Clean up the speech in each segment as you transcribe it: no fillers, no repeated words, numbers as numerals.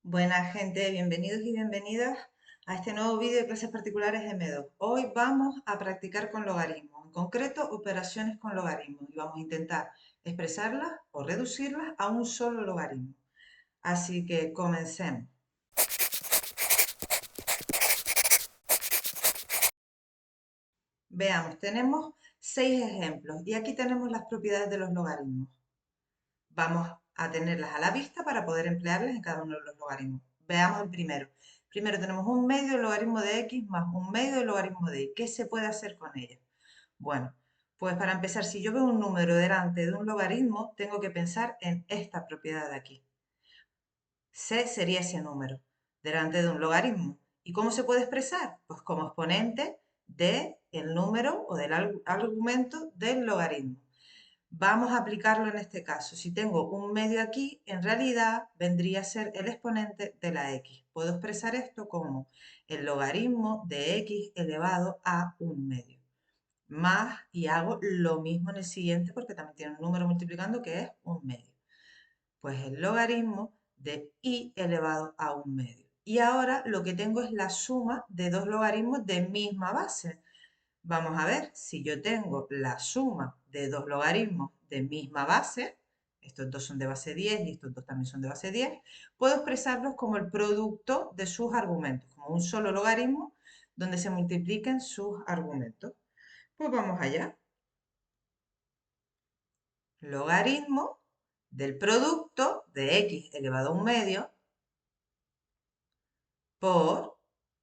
Buenas gente, bienvenidos y bienvenidas a este nuevo vídeo de clases particulares de M2. Hoy vamos a practicar con logaritmos, en concreto operaciones con logaritmos, y vamos a intentar expresarlas o reducirlas a un solo logaritmo. Así que comencemos. Veamos, tenemos 6 ejemplos y aquí tenemos las propiedades de los logaritmos. Vamos a tenerlas a la vista para poder emplearlas en cada uno de los logaritmos. Veamos el primero. Primero tenemos un medio del logaritmo de x más un medio del logaritmo de y. ¿Qué se puede hacer con ella? Bueno, pues para empezar, si yo veo un número delante de un logaritmo, tengo que pensar en esta propiedad de aquí. C sería ese número delante de un logaritmo. ¿Y cómo se puede expresar? Pues como exponente del número o del argumento del logaritmo. Vamos a aplicarlo en este caso. Si tengo un medio aquí, en realidad vendría a ser el exponente de la x. Puedo expresar esto como el logaritmo de x elevado a un medio. Más, y hago lo mismo en el siguiente porque también tiene un número multiplicando que es un medio. Pues el logaritmo de y elevado a un medio. Y ahora lo que tengo es la suma de dos logaritmos de misma base. Vamos a ver, si yo tengo la suma de dos logaritmos de misma base, estos dos son de base 10 y estos dos también son de base 10, puedo expresarlos como el producto de sus argumentos, como un solo logaritmo donde se multipliquen sus argumentos. Pues vamos allá. Logaritmo del producto de x elevado a un medio por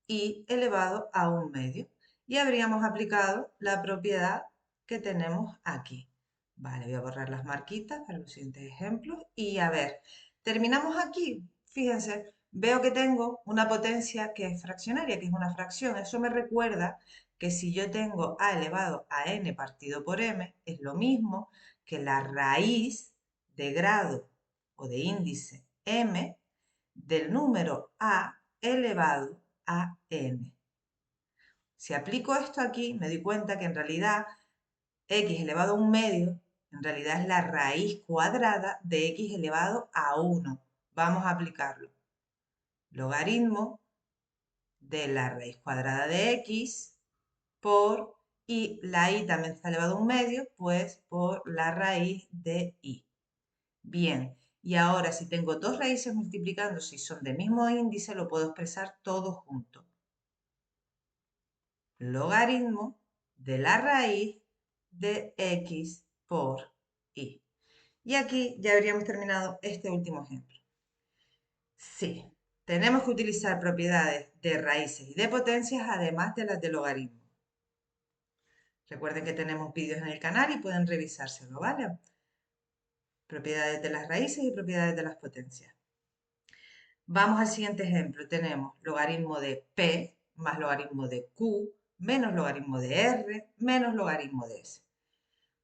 y elevado a un medio. Y habríamos aplicado la propiedad que tenemos aquí. Vale, voy a borrar las marquitas para los siguientes ejemplos. Y a ver, terminamos aquí. Fíjense, veo que tengo una potencia que es fraccionaria, que es una fracción. Eso me recuerda que si yo tengo a elevado a n partido por m, es lo mismo que la raíz de grado o de índice m del número a elevado a n. Si aplico esto aquí, me doy cuenta que en realidad x elevado a un medio, en realidad es la raíz cuadrada de x elevado a 1. Vamos a aplicarlo. Logaritmo de la raíz cuadrada de x por, y la y también está elevado a un medio, pues por la raíz de y. Bien, y ahora si tengo dos raíces multiplicando, si son del mismo índice, lo puedo expresar todo junto. Logaritmo de la raíz de x por y. Y aquí ya habríamos terminado este último ejemplo. Sí, tenemos que utilizar propiedades de raíces y de potencias además de las de logaritmo. Recuerden que tenemos vídeos en el canal y pueden revisárselo, ¿vale? Propiedades de las raíces y propiedades de las potencias. Vamos al siguiente ejemplo. Tenemos logaritmo de p más logaritmo de q menos logaritmo de r menos logaritmo de s.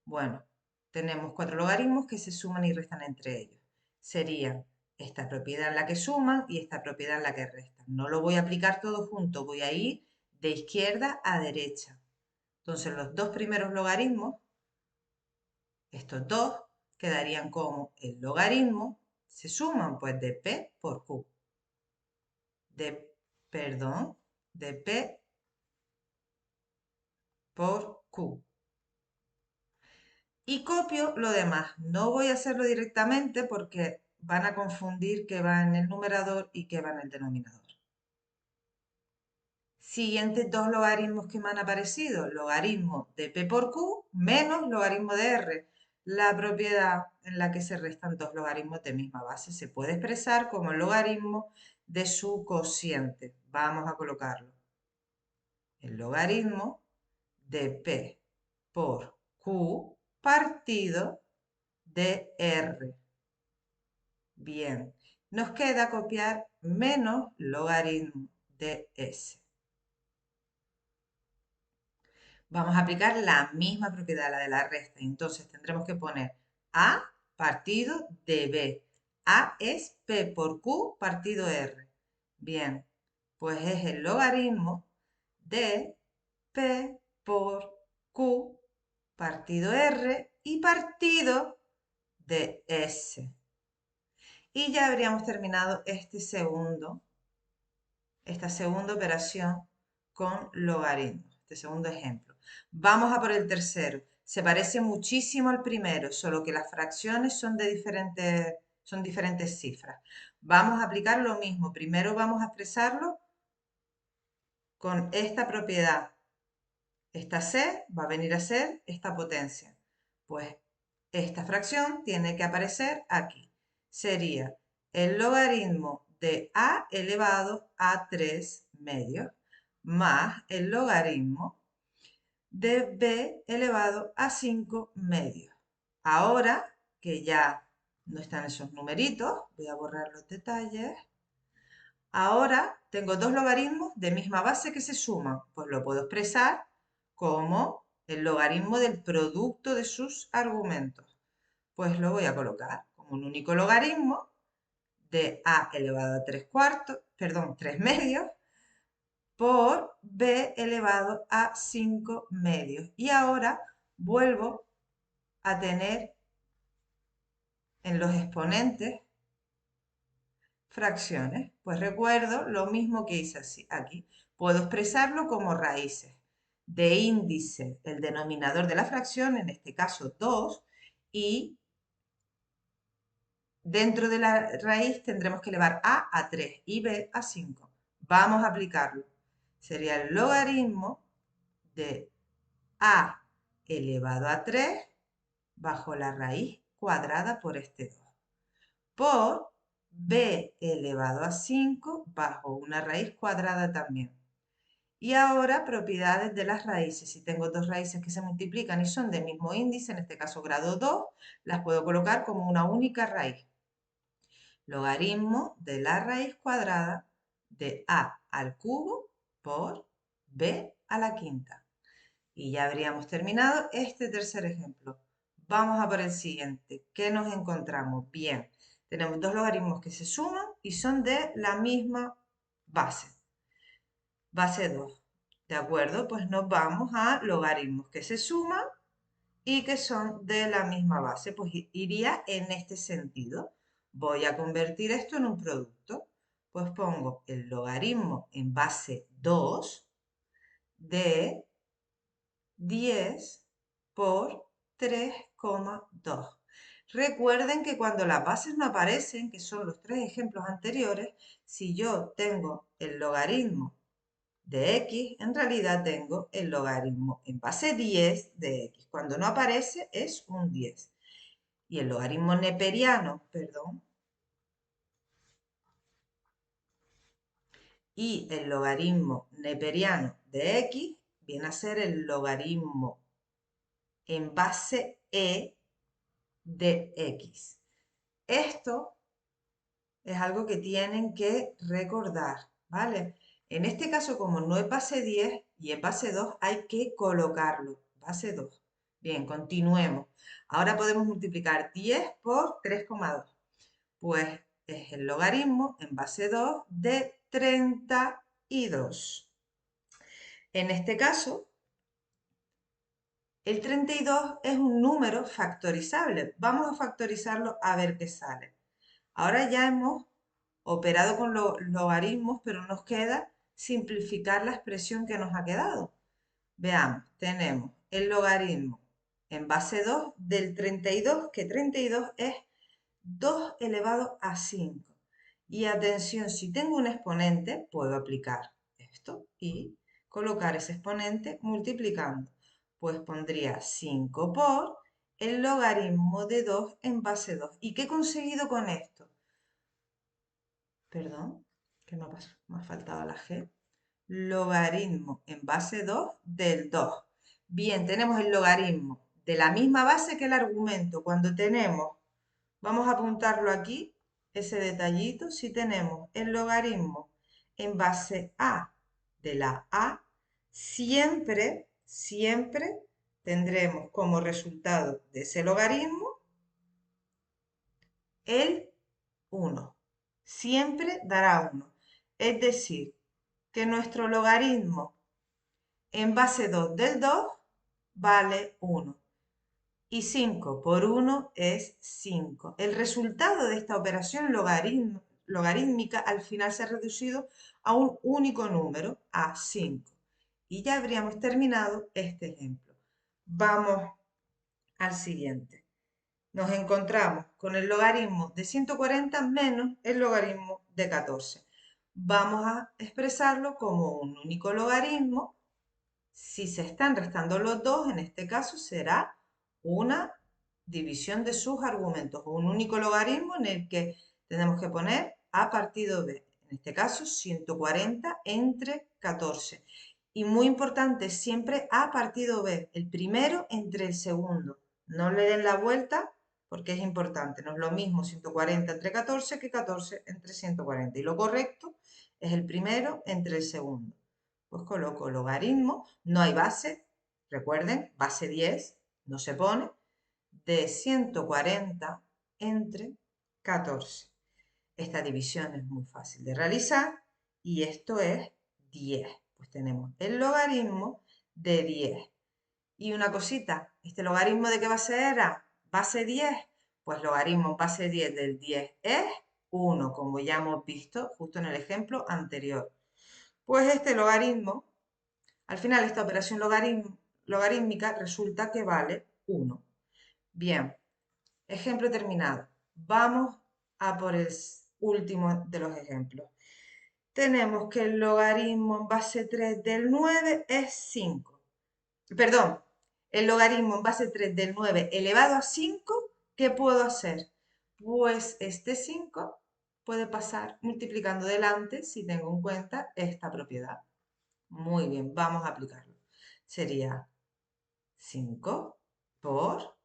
Bueno, tenemos cuatro logaritmos que se suman y restan entre ellos. Serían esta propiedad en la que suman y esta propiedad en la que restan. No lo voy a aplicar todo junto, voy a ir de izquierda a derecha. Entonces los dos primeros logaritmos, estos dos, quedarían como el logaritmo, se suman pues de p por q. De p por q. Y copio lo demás. No voy a hacerlo directamente porque van a confundir que va en el numerador y que va en el denominador. Siguientes dos logaritmos que me han aparecido. Logaritmo de p por q menos logaritmo de r. La propiedad en la que se restan dos logaritmos de misma base se puede expresar como el logaritmo de su cociente. Vamos a colocarlo. El logaritmo de p por q partido de r. Bien, nos queda copiar menos logaritmo de s. Vamos a aplicar la misma propiedad, la de la resta. Entonces tendremos que poner a partido de b. A es p por q partido r. Bien, pues es el logaritmo de p por q partido r y partido de s. Y ya habríamos terminado esta segunda operación con logaritmos, este segundo ejemplo. Vamos a por el tercero. Se parece muchísimo al primero, solo que las fracciones son son diferentes cifras. Vamos a aplicar lo mismo. Primero vamos a expresarlo con esta propiedad. Esta c va a venir a ser esta potencia. Pues esta fracción tiene que aparecer aquí. Sería el logaritmo de a elevado a 3 medios más el logaritmo de b elevado a 5 medios. Ahora que ya no están esos numeritos, voy a borrar los detalles. Ahora tengo dos logaritmos de misma base que se suman, pues lo puedo expresar como el logaritmo del producto de sus argumentos. Pues lo voy a colocar como un único logaritmo de a elevado a 3 cuartos, perdón, 3 medios, por b elevado a 5 medios. Y ahora vuelvo a tener en los exponentes fracciones. Pues recuerdo lo mismo que hice aquí. Puedo expresarlo como raíces de índice, el denominador de la fracción, en este caso 2, y dentro de la raíz tendremos que elevar a 3 y b a 5. Vamos a aplicarlo. Sería el logaritmo de a elevado a 3 bajo la raíz cuadrada por este 2, por b elevado a 5 bajo una raíz cuadrada también. Y ahora propiedades de las raíces. Si tengo dos raíces que se multiplican y son del mismo índice, en este caso grado 2, las puedo colocar como una única raíz. Logaritmo de la raíz cuadrada de a al cubo por b a la quinta. Y ya habríamos terminado este tercer ejemplo. Vamos a por el siguiente. ¿Qué nos encontramos? Bien, tenemos dos logaritmos que se suman y son de la misma base. Base 2. ¿De acuerdo? Pues nos vamos a logaritmos que se suman y que son de la misma base. Pues iría en este sentido. Voy a convertir esto en un producto. Pues pongo el logaritmo en base 2 de 10 por 3,2. Recuerden que cuando las bases no aparecen, que son los tres ejemplos anteriores, si yo tengo el logaritmo de x, en realidad tengo el logaritmo en base 10 de x. Cuando no aparece es un 10. Y el logaritmo neperiano, perdón, y el logaritmo neperiano de x viene a ser el logaritmo en base e de x. Esto es algo que tienen que recordar, ¿vale? En este caso, como no es base 10 y es base 2, hay que colocarlo, base 2. Bien, continuemos. Ahora podemos multiplicar 10 por 3,2. Pues es el logaritmo en base 2 de 32. En este caso, el 32 es un número factorizable. Vamos a factorizarlo a ver qué sale. Ahora ya hemos operado con los logaritmos, pero nos queda simplificar la expresión que nos ha quedado. Veamos, tenemos el logaritmo en base 2 del 32, que 32 es 2 elevado a 5. Y atención, si tengo un exponente, puedo aplicar esto y colocar ese exponente multiplicando. Pues pondría 5 por el logaritmo de 2 en base 2. ¿Y qué he conseguido con esto? Perdón, ¿qué me ha pasado? Me ha faltado la G. Logaritmo en base 2 del 2. Bien, tenemos el logaritmo de la misma base que el argumento. Cuando tenemos, vamos a apuntarlo aquí, ese detallito, si tenemos el logaritmo en base a de la a, siempre tendremos como resultado de ese logaritmo el 1. Siempre dará 1. Es decir, que nuestro logaritmo en base 2 del 2 vale 1. y 5 por 1 es 5. El resultado de esta operación logarítmica al final se ha reducido a un único número, a 5. Y ya habríamos terminado este ejemplo. Vamos al siguiente. Nos encontramos con el logaritmo de 140 menos el logaritmo de 14. Vamos a expresarlo como un único logaritmo. Si se están restando los dos, en este caso será una división de sus argumentos, un único logaritmo en el que tenemos que poner a partido b. En este caso, 140 entre 14. Y muy importante, siempre a partido b, el primero entre el segundo. No le den la vuelta porque es importante. No es lo mismo 140 entre 14 que 14 entre 140. Y lo correcto es el primero entre el segundo. Pues coloco logaritmo, no hay base, recuerden, base 10, no se pone, de 140 entre 14. Esta división es muy fácil de realizar y esto es 10. Pues tenemos el logaritmo de 10. Y una cosita, ¿este logaritmo de qué base era? Base 10. Pues logaritmo base 10 del 10 es 1, como ya hemos visto justo en el ejemplo anterior. Pues este logaritmo, al final esta operación logarítmica resulta que vale 1. Bien, ejemplo terminado. Vamos a por el último de los ejemplos. Tenemos que el logaritmo en base 3 del 9 es 5. Perdón, el logaritmo en base 3 del 9 elevado a 5, ¿qué puedo hacer? Pues este 5 puede pasar multiplicando delante si tengo en cuenta esta propiedad. Muy bien, vamos a aplicarlo. Sería 5 por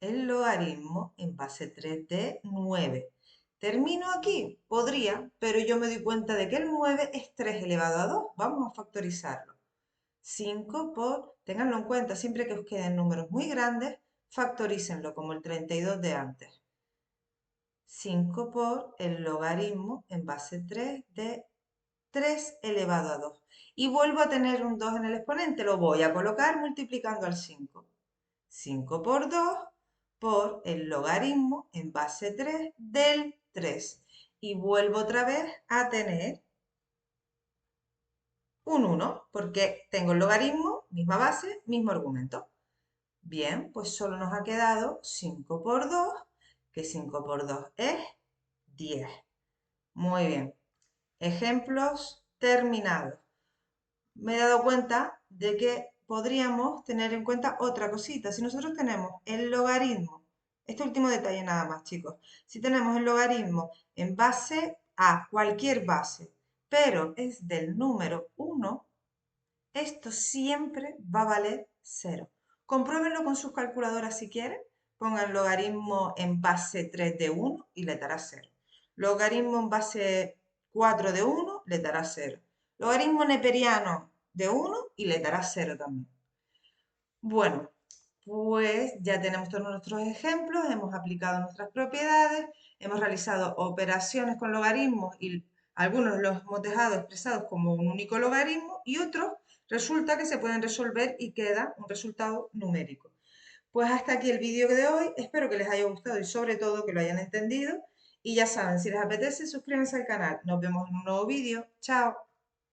el logaritmo en base 3 de 9. ¿Termino aquí? Podría, pero yo me doy cuenta de que el 9 es 3 elevado a 2. Vamos a factorizarlo. 5 por, ténganlo en cuenta, siempre que os queden números muy grandes, factorícenlo como el 32 de antes. 5 por el logaritmo en base 3 de 3 elevado a 2. Y vuelvo a tener un 2 en el exponente, lo voy a colocar multiplicando al 5. 5 por 2 por el logaritmo en base 3 del 3. Y vuelvo otra vez a tener un 1, porque tengo el logaritmo, misma base, mismo argumento. Bien, pues solo nos ha quedado 5 por 2, que 5 por 2 es 10. Muy bien. Ejemplos terminados. Me he dado cuenta de que podríamos tener en cuenta otra cosita. Si nosotros tenemos el logaritmo, este último detalle nada más, chicos. Si tenemos el logaritmo en base a cualquier base, pero es del número 1, esto siempre va a valer 0. Compruébenlo con sus calculadoras si quieren. Pongan logaritmo en base 3 de 1 y le dará 0. Logaritmo en base 4 de 1 le dará 0. Logaritmo neperiano de 1 y le dará 0 también. Bueno, pues ya tenemos todos nuestros ejemplos, hemos aplicado nuestras propiedades, hemos realizado operaciones con logaritmos y algunos los hemos dejado expresados como un único logaritmo y otros resulta que se pueden resolver y queda un resultado numérico. Pues hasta aquí el vídeo de hoy, espero que les haya gustado y sobre todo que lo hayan entendido. Y ya saben, si les apetece, suscríbanse al canal. Nos vemos en un nuevo vídeo. Chao.